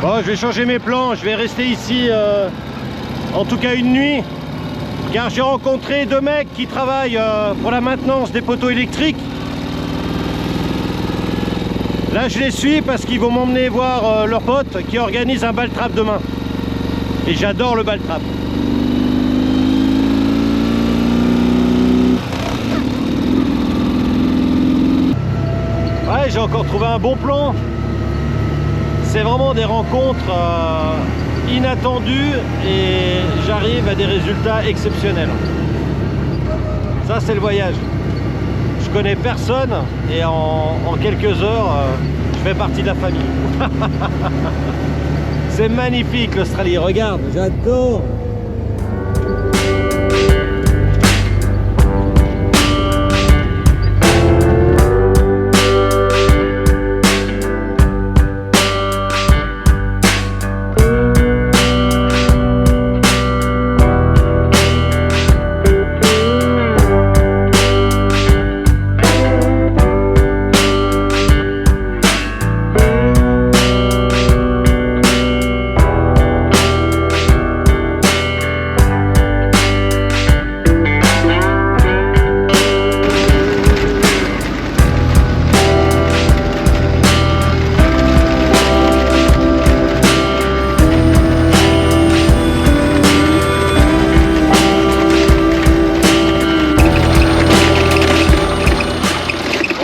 Bon, je vais changer mes plans, je vais rester ici en tout cas une nuit, car j'ai rencontré deux mecs qui travaillent pour la maintenance des poteaux électriques. Là je les suis parce qu'ils vont m'emmener voir leur pote qui organise un ball trap demain. Et j'adore le ball trap. Ouais, j'ai encore trouvé un bon plan. C'est vraiment des rencontres inattendues et j'arrive à des résultats exceptionnels. Ça c'est le voyage. Je connais personne et en quelques heures je fais partie de la famille. C'est magnifique l'Australie, regarde, j'adore.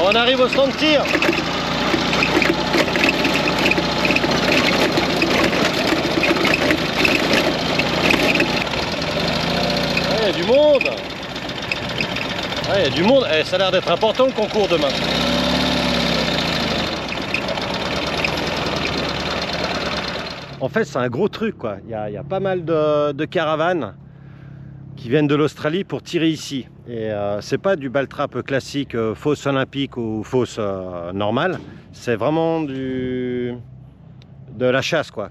On arrive au stand de tir. Il y a du monde. Il y a du monde. Ça a l'air d'être important le concours demain. En fait, c'est un gros truc, quoi. Il y a pas mal de caravanes qui viennent de l'Australie pour tirer ici. Et c'est pas du ball trap classique, fosse olympique ou fosse normale. C'est vraiment de la chasse, quoi.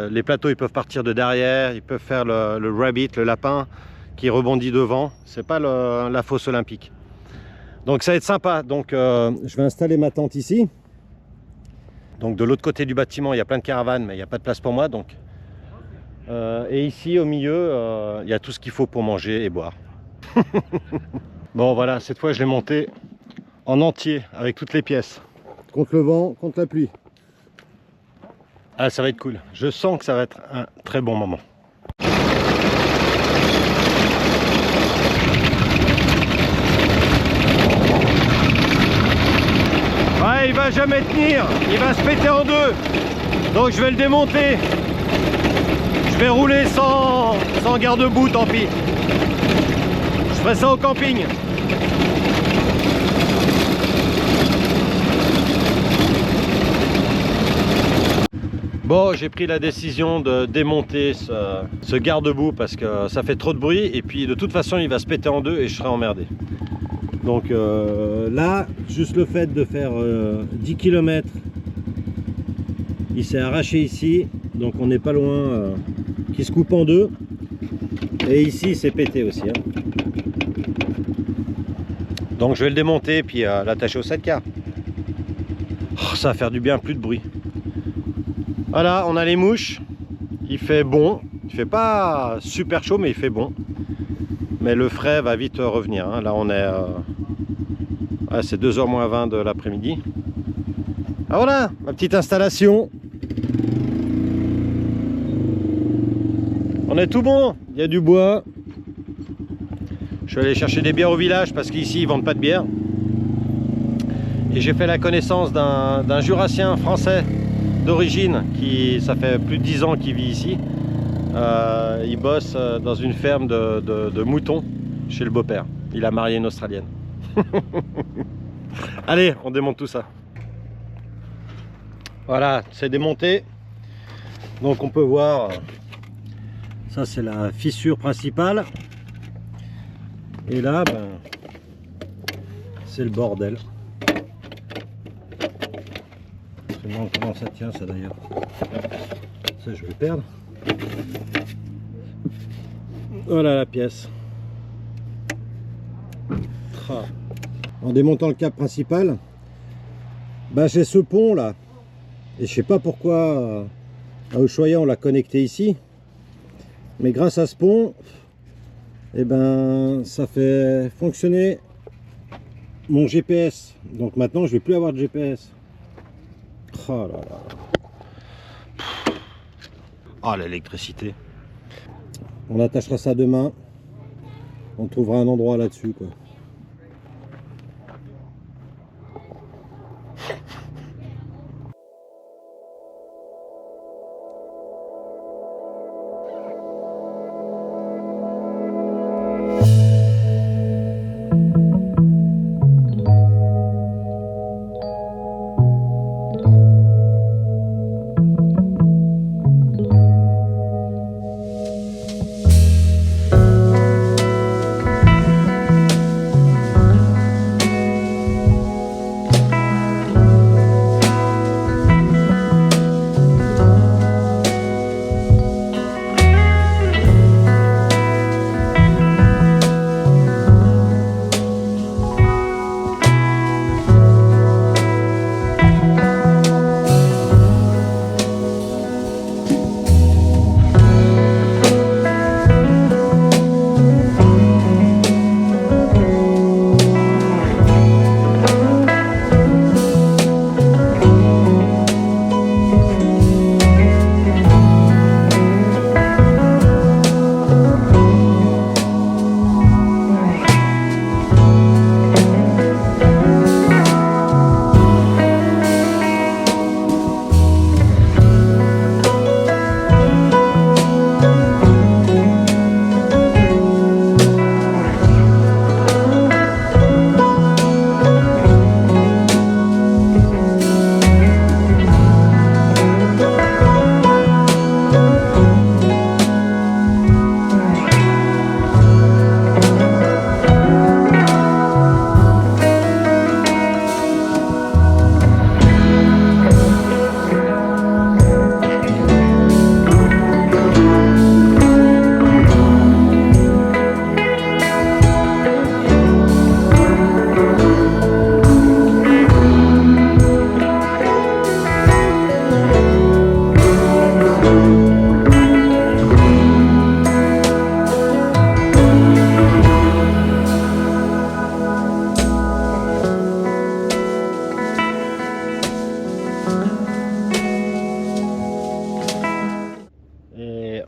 Les plateaux, ils peuvent partir de derrière, ils peuvent faire le rabbit, le lapin qui rebondit devant. C'est pas la fosse olympique. Donc ça va être sympa. Donc je vais installer ma tente ici. Donc de l'autre côté du bâtiment, il y a plein de caravanes, mais il n'y a pas de place pour moi. Donc et ici au milieu, il y a tout ce qu'il faut pour manger et boire. Bon voilà, cette fois je l'ai monté en entier avec toutes les pièces. Contre le vent, contre la pluie. Ah, ça va être cool. Je sens que ça va être un très bon moment. Ouais, il va jamais tenir, il va se péter en deux. Donc je vais le démonter. Je vais rouler sans garde-boue, tant pis. Je ferai ça au camping. Bon, j'ai pris la décision de démonter ce garde-boue parce que ça fait trop de bruit et puis de toute façon il va se péter en deux et je serai emmerdé. Donc là, juste le fait de faire 10 km, il s'est arraché ici, donc on n'est pas loin qu'il se coupe en deux. Et ici, il s'est pété aussi. Hein. Donc je vais le démonter et puis l'attacher au 7K. Oh, ça va faire du bien, plus de bruit. Voilà, on a les mouches. Il fait bon. Il fait pas super chaud, mais il fait bon. Mais le frais va vite revenir. Hein. Là, on est... c'est 2h moins 20 de l'après-midi. Ah voilà, ma petite installation. On est tout bon. Il y a du bois. Je vais aller chercher des bières au village parce qu'ici, ils vendent pas de bière. Et j'ai fait la connaissance d'un jurassien français d'origine qui, ça fait plus de 10 ans qu'il vit ici. Il bosse dans une ferme de moutons chez le beau-père. Il a marié une Australienne. Allez, on démonte tout ça. Voilà, c'est démonté. Donc on peut voir, ça c'est la fissure principale. Et là, ben, c'est le bordel. Je me demande comment ça tient ça d'ailleurs. Ça je vais le perdre. Voilà la pièce. En démontant le câble principal, bah j'ai ce pont là. Et je sais pas pourquoi À Ushuaïa, on l'a connecté ici. Mais grâce à ce pont, eh ben, ça fait fonctionner mon GPS. Donc maintenant, je vais plus avoir de GPS. Oh là là. Oh, l'électricité. On attachera ça demain. On trouvera un endroit là-dessus, quoi.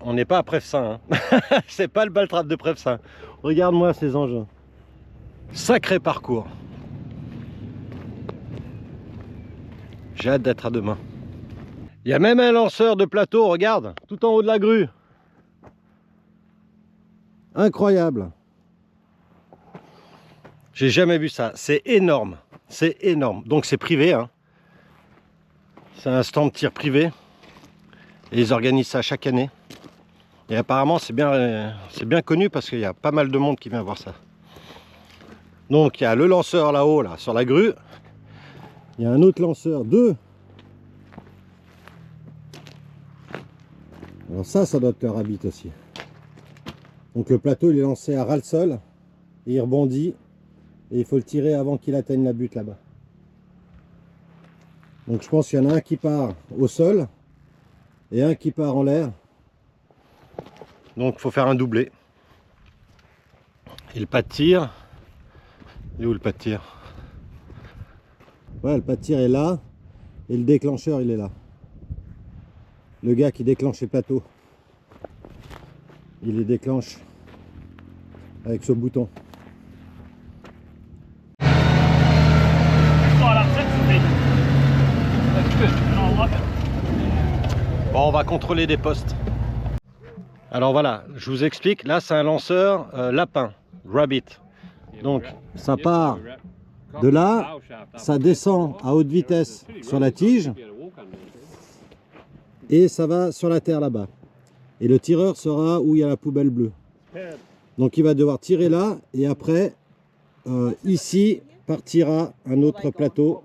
On n'est pas à Prefsaint, hein. C'est pas le baltrap de Prefsaint. Regarde-moi ces engins. Sacré parcours. J'ai hâte d'être à demain. Il y a même un lanceur de plateau, regarde, tout en haut de la grue. Incroyable. J'ai jamais vu ça. C'est énorme. C'est énorme. Donc c'est privé, hein. C'est un stand de tir privé. Et ils organisent ça chaque année. Et apparemment c'est bien connu parce qu'il y a pas mal de monde qui vient voir ça. Donc il y a le lanceur là-haut, là, sur la grue. Il y a un autre lanceur, 2. Alors ça doit être le rabbit aussi. Donc le plateau il est lancé à ras le sol. Et il rebondit. Et il faut le tirer avant qu'il atteigne la butte là-bas. Donc je pense qu'il y en a un qui part au sol. Et un qui part en l'air. Donc il faut faire un doublé. Et le pas de tir. Il est où le pas de tir? Ouais, le pas de tir est là. Et le déclencheur il est là. Le gars qui déclenche les plateaux. Il les déclenche avec ce bouton. Bon, on va contrôler des postes. Alors voilà, je vous explique. Là, c'est un lanceur lapin, rabbit. Donc, ça part de là, ça descend à haute vitesse sur la tige et ça va sur la terre là-bas. Et le tireur sera où il y a la poubelle bleue. Donc, il va devoir tirer là et après, ici, partira un autre plateau.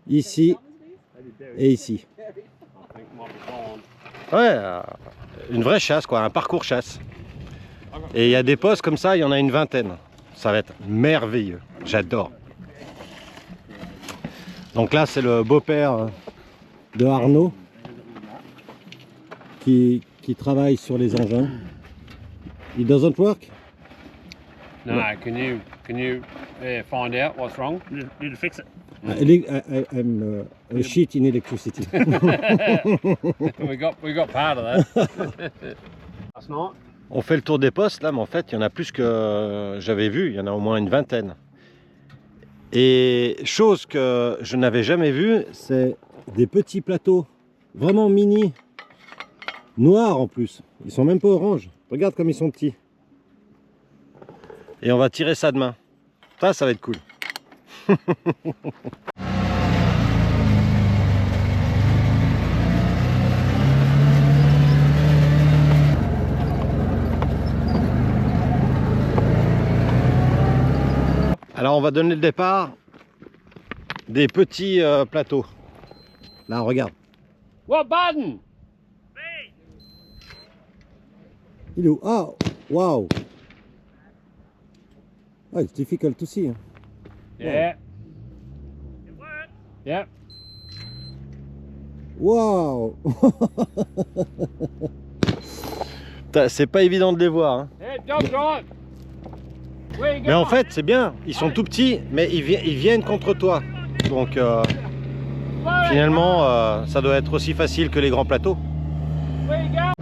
Ici et ici. Ouais, une vraie chasse quoi, un parcours chasse. Et il y a des postes comme ça, il y en a une vingtaine. Ça va être merveilleux, j'adore. Donc là c'est le beau-père de Arnaud. qui travaille sur les engins. It doesn't work? No, can you find out what's wrong? Need to fix it. I'm a shit in electricity. we got part of that. Last night. On fait le tour des postes là, mais en fait il y en a plus que j'avais vu, il y en a au moins une vingtaine. Et chose que je n'avais jamais vue, c'est des petits plateaux, vraiment mini, noirs en plus. Ils sont même pas orange. Regarde comme ils sont petits. Et on va tirer ça demain. Ça va être cool. Alors on va donner le départ des petits plateaux. Là regarde. What button? Il est où? Ah, wow. Ah, it's difficult to see. Yeah. It worked. Yep. Wow. C'est pas évident de les voir. Hein. Hey, dog drive. Where you Mais en going? fait, c'est bien. Ils sont tout petits, mais ils viennent contre toi. Donc finalement, ça doit être aussi facile que les grands plateaux. Where you going?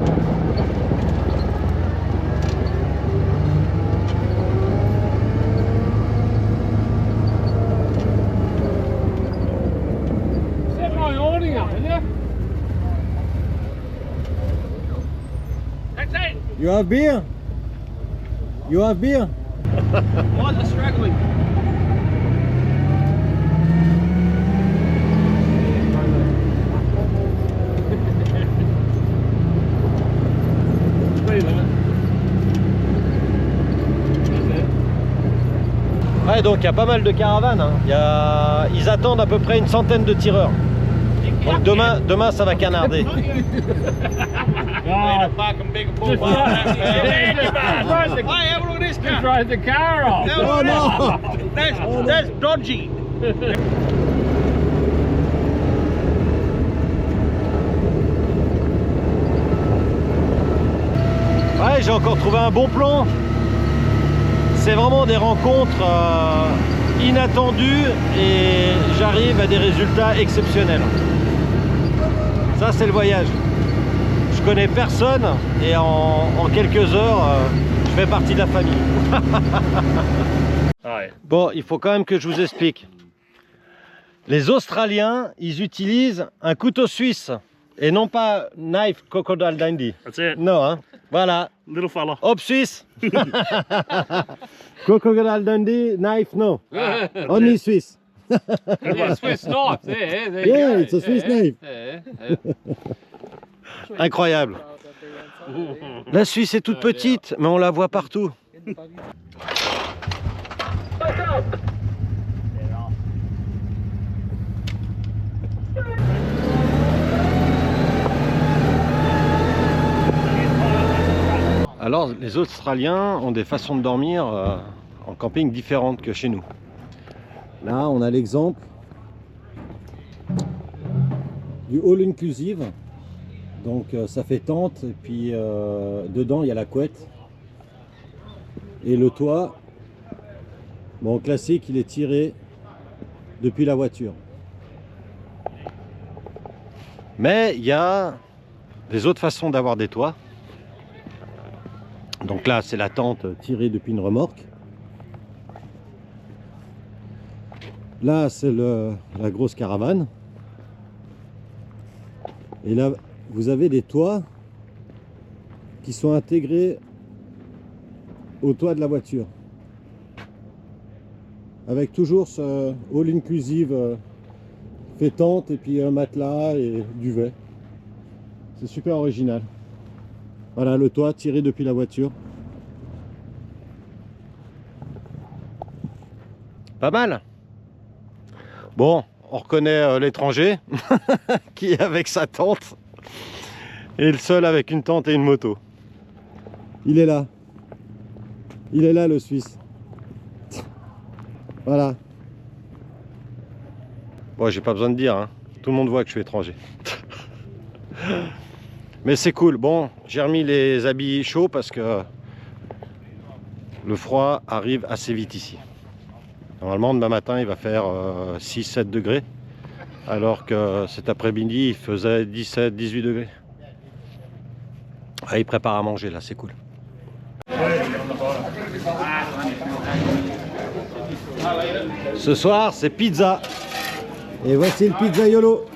Set my awning up, will you? That's it. You have beer? You have beer? Why is it struggling? Ouais, donc il y a pas mal de caravanes. Hein. Ils attendent à peu près une centaine de tireurs. Donc demain ça va canarder. Fucking big bull. Just Hey, have a look at this car. drive the car off. Oh no! That's dodgy. Ouais, j'ai encore trouvé un bon plan. C'est vraiment des rencontres inattendues et j'arrive à des résultats exceptionnels. Ça, c'est le voyage. Je connais personne et en quelques heures, je fais partie de la famille. Oh yeah. Bon, il faut quand même que je vous explique. Les Australiens, ils utilisent un couteau suisse et non pas knife crocodile Dundee. That's it. Non, hein. Voilà. Little fella. Hop suisse. Crocodile Dundee, knife, no. Only Swiss. Yeah, Swiss knife. There you Yeah, go. it's a Swiss knife. Yeah. Incroyable. La Suisse est toute petite, mais on la voit partout. Alors, les Australiens ont des façons de dormir en camping différentes que chez nous. Là, on a l'exemple du all inclusive. Donc, ça fait tente et puis dedans, il y a la couette. Et le toit, bon, classique, il est tiré depuis la voiture. Mais il y a des autres façons d'avoir des toits. Donc là, c'est la tente tirée depuis une remorque. Là, c'est la grosse caravane. Et là, vous avez des toits qui sont intégrés au toit de la voiture. Avec toujours ce all-inclusive fait tente et puis un matelas et duvet. C'est super original. Voilà le toit tiré depuis la voiture. Pas mal. Bon, on reconnaît l'étranger qui est avec sa tente et le seul avec une tente et une moto. Il est là. Il est là le Suisse. Voilà. Bon, j'ai pas besoin de dire, hein. Tout le monde voit que je suis étranger. Mais c'est cool. Bon, j'ai remis les habits chauds parce que le froid arrive assez vite ici. Normalement, demain matin, il va faire 6-7 degrés. Alors que cet après-midi, il faisait 17-18 degrés. Ah, il prépare à manger là, c'est cool. Ce soir, c'est pizza. Et voici le pizzaiolo.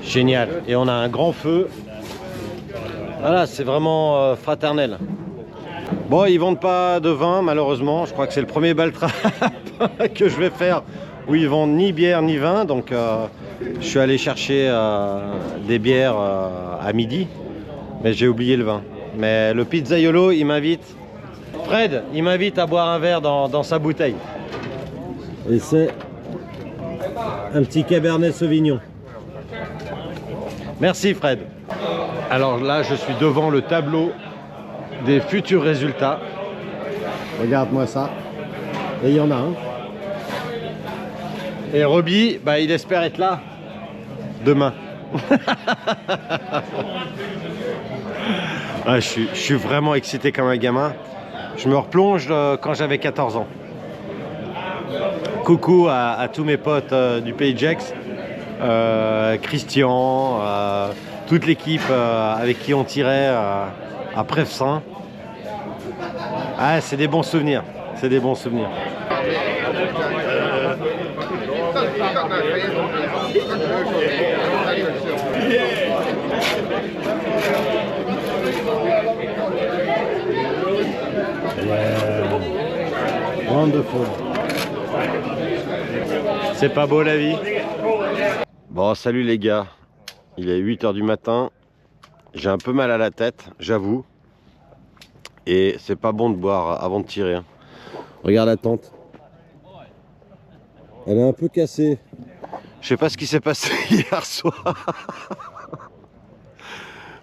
Génial. Et on a un grand feu. Voilà, c'est vraiment fraternel. Bon, ils vendent pas de vin, malheureusement. Je crois que c'est le premier baltrap que je vais faire où ils vendent ni bière ni vin. Donc, je suis allé chercher des bières à midi. Mais j'ai oublié le vin. Mais le pizzaiolo, il m'invite. Fred, il m'invite à boire un verre dans sa bouteille. Et c'est un petit Cabernet Sauvignon. Merci Fred. Alors là, je suis devant le tableau des futurs résultats. Regarde-moi ça. Et il y en a un. Et Roby, bah, il espère être là demain. Ah, je suis vraiment excité comme un gamin. Je me replonge quand j'avais 14 ans. Coucou à tous mes potes du Pays de Gex, Christian, toute l'équipe avec qui on tirait à Prefsin. Ah, c'est des bons souvenirs. C'est des bons souvenirs. Yeah. Wonderful. C'est pas beau la vie? Bon, salut les gars. Il est 8 h du matin. J'ai un peu mal à la tête, j'avoue. Et c'est pas bon de boire avant de tirer. Hein. Regarde la tente. Elle est un peu cassée. Je sais pas ce qui s'est passé hier soir.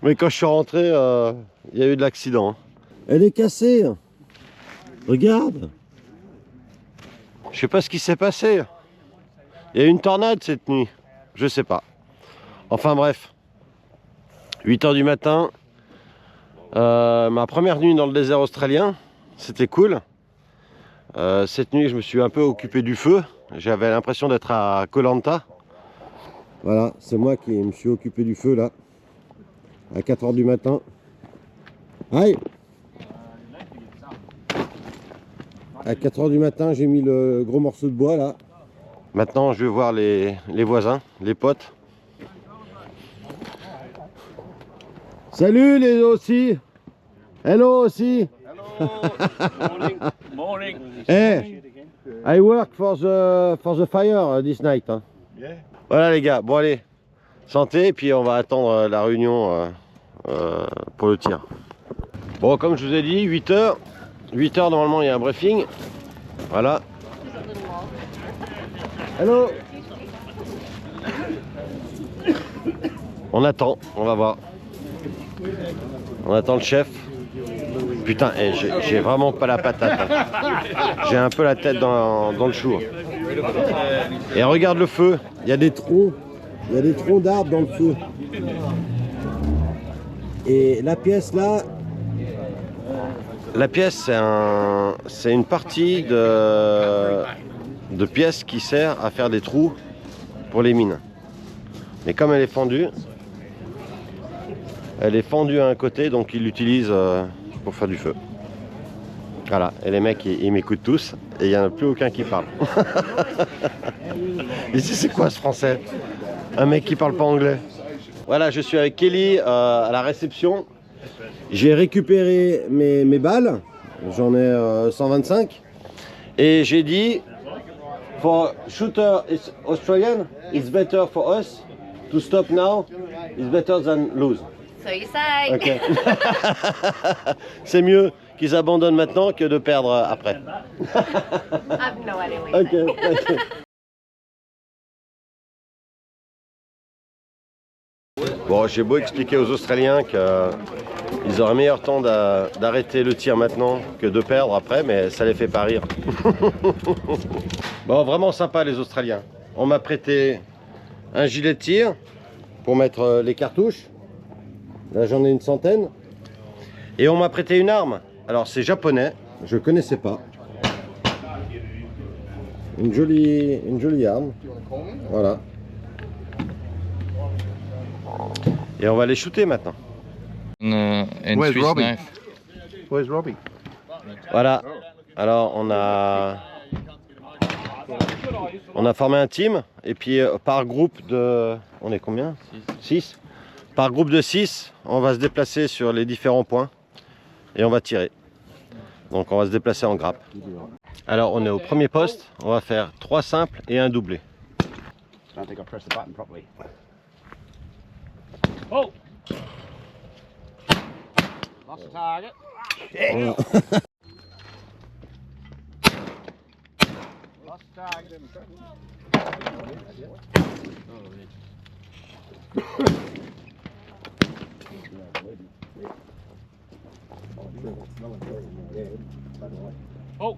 Mais quand je suis rentré, il y a eu de l'accident. Hein. Elle est cassée. Regarde. Je sais pas ce qui s'est passé. Il y a eu une tornade cette nuit. Je sais pas. Enfin bref. 8 h du matin. Ma première nuit dans le désert australien. C'était cool. Cette nuit, je me suis un peu occupé du feu. J'avais l'impression d'être à Koh Lanta. Voilà, c'est moi qui me suis occupé du feu là. À 4 h du matin. Aïe! À 4 h du matin, j'ai mis le gros morceau de bois là. Maintenant, je vais voir les voisins, les potes. Salut les aussi. Hello aussi. Hello. Morning. Morning. Hey, I work for the fire this night. Hein. Yeah. Voilà les gars, bon allez, santé, et puis on va attendre la réunion pour le tir. Bon, comme je vous ai dit, 8 h. 8 h normalement il y a un briefing. Voilà. Hello. On attend, on va voir. On attend le chef. Putain, j'ai vraiment pas la patate. Hein. J'ai un peu la tête dans le chou. Et regarde le feu. Il y a des troncs. Il y a des troncs d'arbres dans le feu. Et la pièce là. La pièce, c'est une partie de pièce qui sert à faire des trous pour les mines. Mais comme elle est fendue à un côté, donc ils l'utilisent pour faire du feu. Voilà, et les mecs ils m'écoutent tous et il n'y en a plus aucun qui parle. Ici c'est quoi ce français? Un mec qui parle pas anglais. Voilà, je suis avec Kelly à la réception. J'ai récupéré mes balles, j'en ai 125. Et j'ai dit, for shooter is Australian, it's better for us to stop now, it's better than lose. So you say. Okay. C'est mieux qu'ils abandonnent maintenant que de perdre après. I've no idea what you're Ok, saying. Bon, j'ai beau expliquer aux Australiens que Ils auraient meilleur temps d'arrêter le tir maintenant que de perdre après, mais ça les fait pas rire. Bon, vraiment sympa les Australiens. On m'a prêté un gilet de tir pour mettre les cartouches. Là j'en ai une centaine. Et on m'a prêté une arme. Alors c'est japonais, je connaissais pas. Une jolie arme. Voilà. Et on va les shooter maintenant. Where's Swiss Robbie? knife. Where's Robbie? Voilà. Alors on a formé un team et puis par groupe de... On est combien? 6. Par groupe de 6, on va se déplacer sur les différents points et on va tirer. Donc on va se déplacer en grappe. Alors on est au premier poste, on va faire 3 simples et un doublé. Oh! Lost the target. Lost the target. Oh!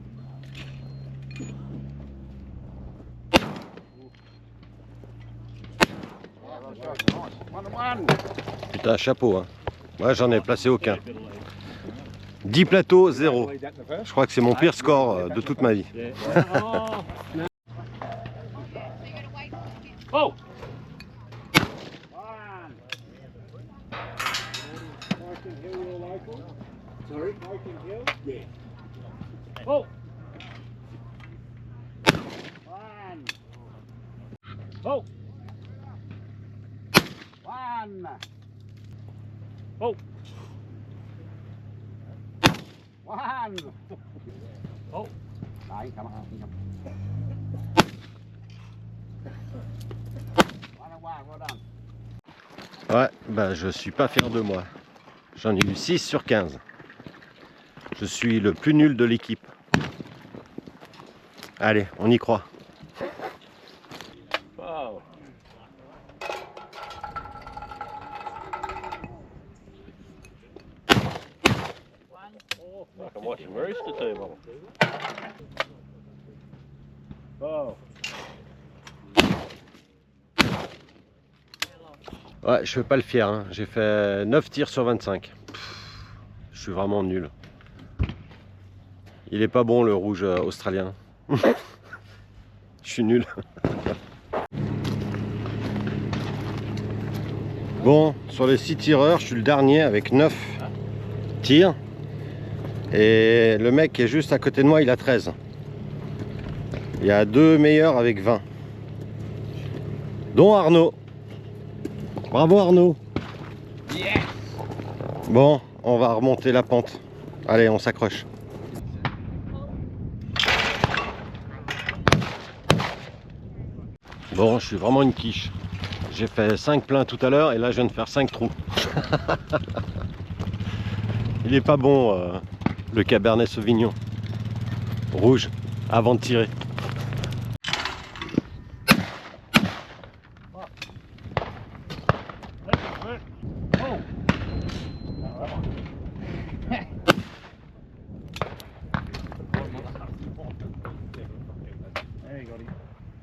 Putain, chapeau, hein. Moi j'en ai placé aucun. 10 plateaux, 0. Je crois que c'est mon pire score de toute ma vie. Oh! Oh! Oh! Oh! Oh! Ouais, bah je suis pas fier de moi. J'en ai eu 6 sur 15. Je suis le plus nul de l'équipe. Allez, on y croit. Wow. Like I'm watching Rooster Teeth. Oh. Ouais, je fais pas le fier, hein. J'ai fait 9 tirs sur 25. Je suis vraiment nul. Il est pas bon le rouge australien. Je suis nul. Bon, sur les 6 tireurs, je suis le dernier avec 9 tirs. Et le mec qui est juste à côté de moi, il a 13. Il y a 2 meilleurs avec 20. Dont Arnaud. Bravo Arnaud. Yes! Bon, on va remonter la pente. Allez, on s'accroche. Bon, je suis vraiment une quiche. J'ai fait 5 pleins tout à l'heure et là je viens de faire 5 trous. Il est pas bon le Cabernet Sauvignon rouge avant de tirer.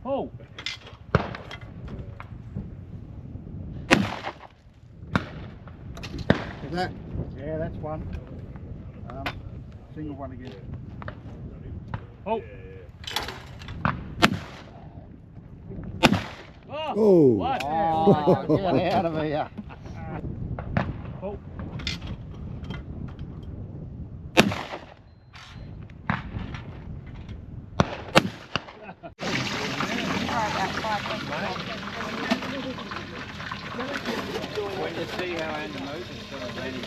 Oh! Is that? Yeah, that's one. Single one again. Oh! Oh! What? Oh, get out of here. Oh! Wait to see how Andy Moses is going to manage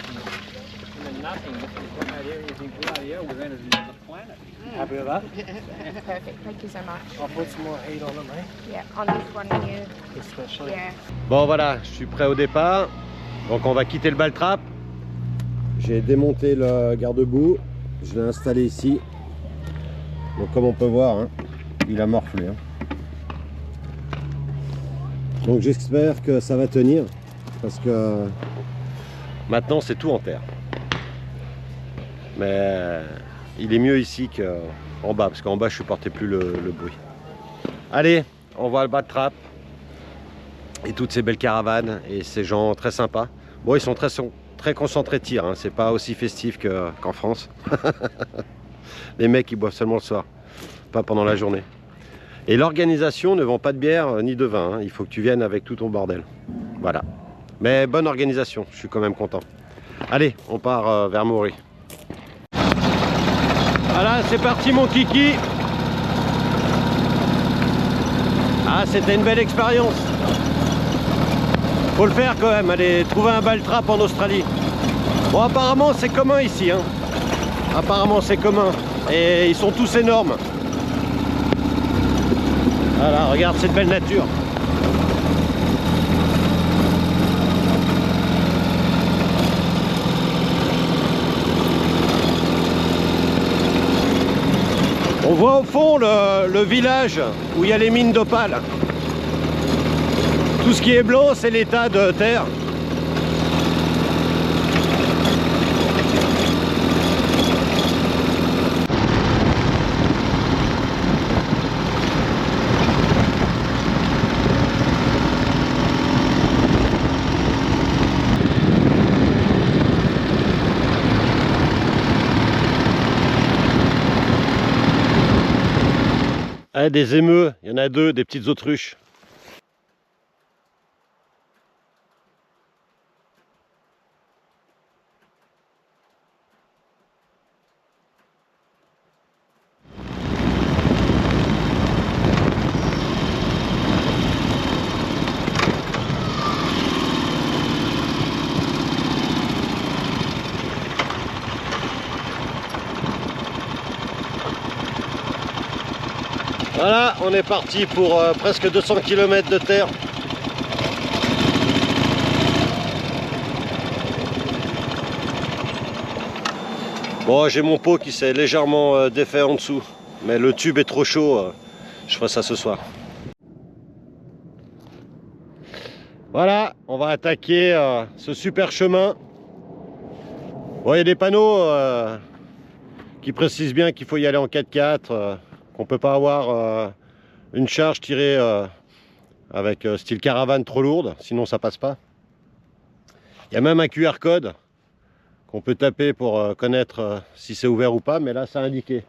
from nothing from that area. You think, bloody hell, we've entered another planet. Happy with that? Perfect. Thank you so much. I'll put some more heat on it, mate. Yeah, on this one you. Especially. Yeah. Bon voilà, je suis prêt au départ. Donc on va quitter le ball-trap. J'ai démonté le garde-boue. Je l'ai installé ici. Donc comme on peut voir, hein, il a morflé. Hein. Donc j'espère que ça va tenir. Parce que maintenant c'est tout en terre. Mais il est mieux ici qu'en bas, parce qu'en bas je supportais plus le bruit. Allez, on voit le bas de trappe et toutes ces belles caravanes et ces gens très sympas. Bon, ils sont très concentrés tir, hein. C'est pas aussi festif qu'en France. Les mecs ils boivent seulement le soir, pas pendant la journée. Et l'organisation ne vend pas de bière ni de vin, hein. Il faut que tu viennes avec tout ton bordel. Voilà. Mais bonne organisation, je suis quand même content. Allez, on part vers Maury. Voilà, c'est parti mon kiki. Ah, c'était une belle expérience. Faut le faire quand même, aller trouver un ball trap en Australie. Bon, apparemment c'est commun ici, hein. Apparemment c'est commun. Et ils sont tous énormes. Voilà, regarde cette belle nature. On voit au fond le village où il y a les mines d'opale. Tout ce qui est blanc, c'est l'état de terre. Ah, des émeux, il y en a deux, des petites autruches. Voilà, on est parti pour presque 200 km de terre. Bon, j'ai mon pot qui s'est légèrement défait en dessous, mais le tube est trop chaud, je ferai ça ce soir. Voilà, on va attaquer ce super chemin. Bon, il y a des panneaux qui précisent bien qu'il faut y aller en 4x4. On peut pas avoir une charge tirée avec style caravane trop lourde, sinon ça passe pas. Il y a même un QR code qu'on peut taper pour connaître si c'est ouvert ou pas, mais là c'est indiqué.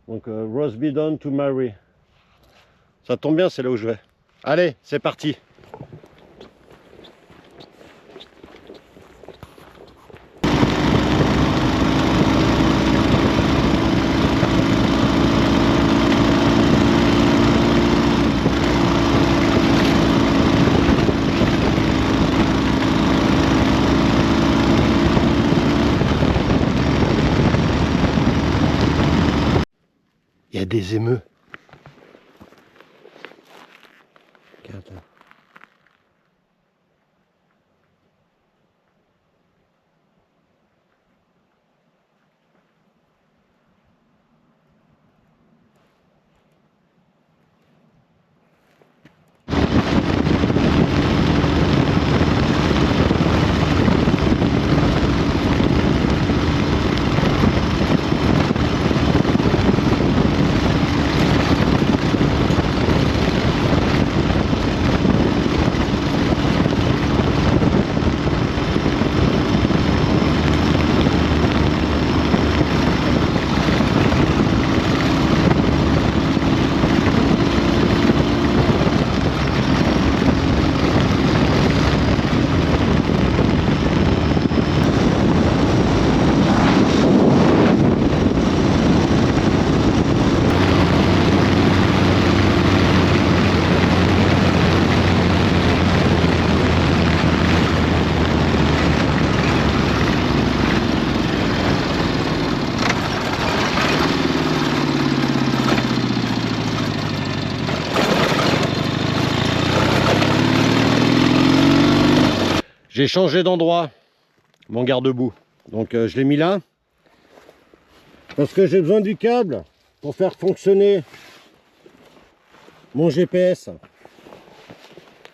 Donc Rosebidon to Maury. Ça tombe bien, c'est là où je vais. Allez, c'est parti. Il y a des émeux. Regarde. J'ai changé d'endroit, mon garde-boue. Donc je l'ai mis là. Parce que j'ai besoin du câble pour faire fonctionner mon GPS.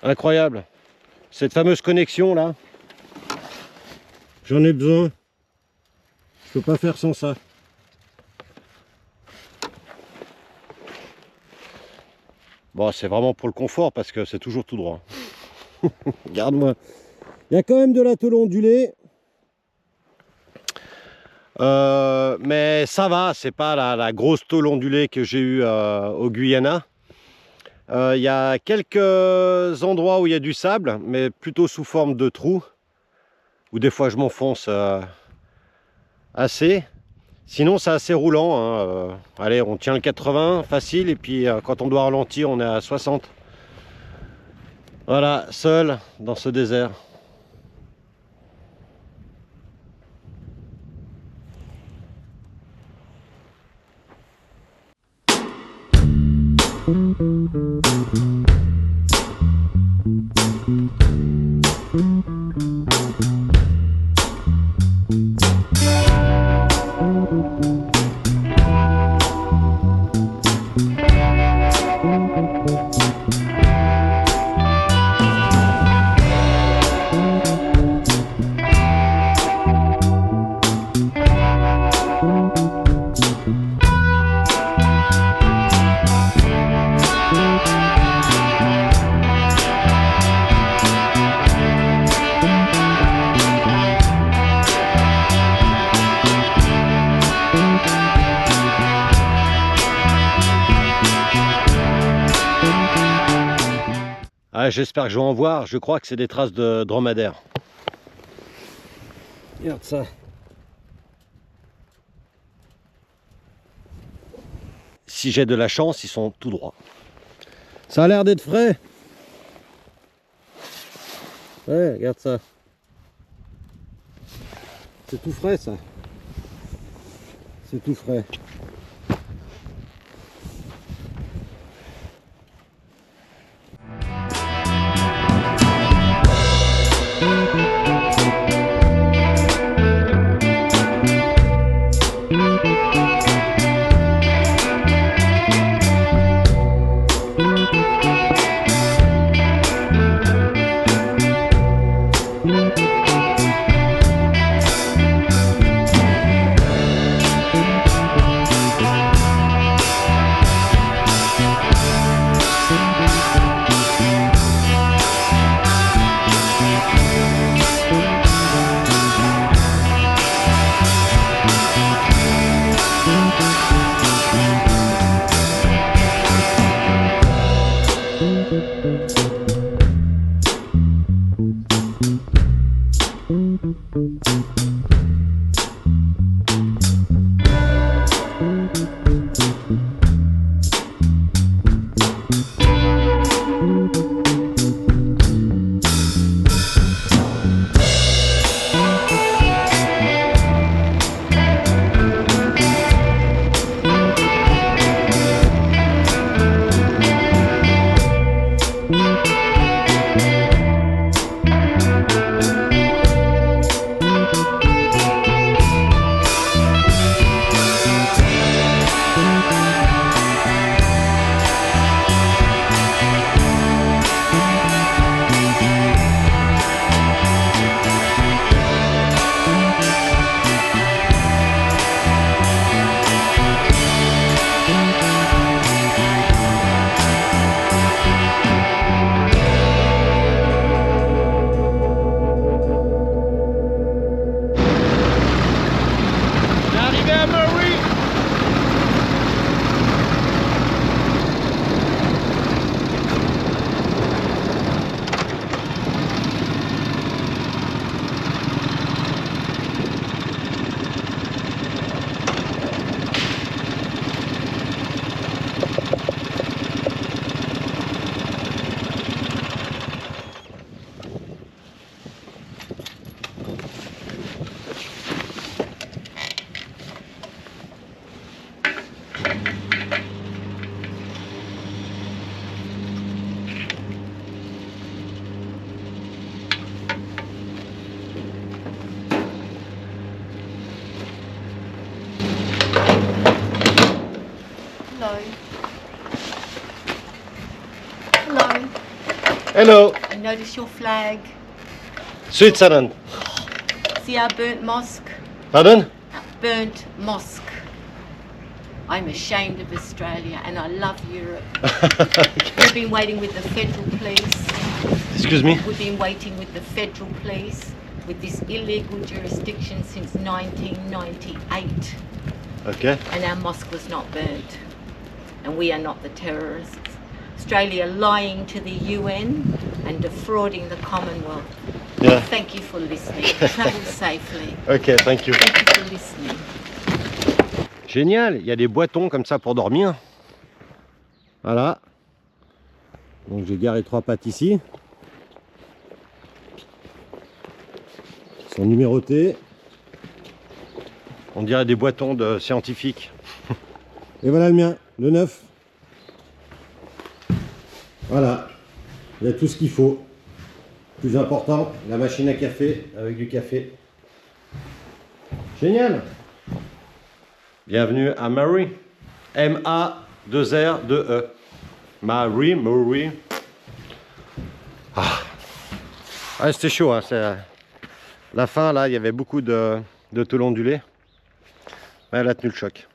Incroyable. Cette fameuse connexion là. J'en ai besoin. peux pas faire sans ça. Bon, c'est vraiment pour le confort parce que c'est toujours tout droit. Regarde-moi. Il y a quand même de la tôle ondulée. Mais ça va, c'est pas la grosse tôle ondulée que j'ai eue au Guyana. Il y a quelques endroits où il y a du sable, mais plutôt sous forme de trous, où des fois je m'enfonce assez. Sinon c'est assez roulant, hein. Allez, on tient le 80 facile, et puis quand on doit ralentir on est à 60. Voilà, seul dans ce désert. Ah, j'espère que je vais en voir. Je crois que c'est des traces de dromadaire. Regarde ça. Si j'ai de la chance, ils sont tout droits. Ça a l'air d'être frais. Ouais, regarde ça. C'est tout frais, ça. C'est tout frais. Hello. Hello. Hello, I notice your flag. Switzerland. See our burnt mosque? Pardon? Our burnt mosque. I'm ashamed of Australia and I love Europe. We've been waiting with the federal police. Excuse me. We've been waiting with the federal police with this illegal jurisdiction since 1998. Okay. And our mosque was not burnt. And we are not the terrorists. Australia lying to the UN and defrauding the Commonwealth. Yeah. Thank you for listening. Travel safely. Ok, thank you. Thank you for listening. Génial, il y a des boîtons comme ça pour dormir. Voilà. Donc j'ai garé 3 pattes ici. Ils sont numérotés. On dirait des boîtons de scientifiques. Et voilà le mien, le 9. Voilà, il y a tout ce qu'il faut. Plus important, la machine à café avec du café. Génial. Bienvenue à Maury. M-A-2-R-2-E. Maury. Ah, c'était chaud, hein. La fin, là, il y avait beaucoup de tôle ondulée. Elle a tenu le choc.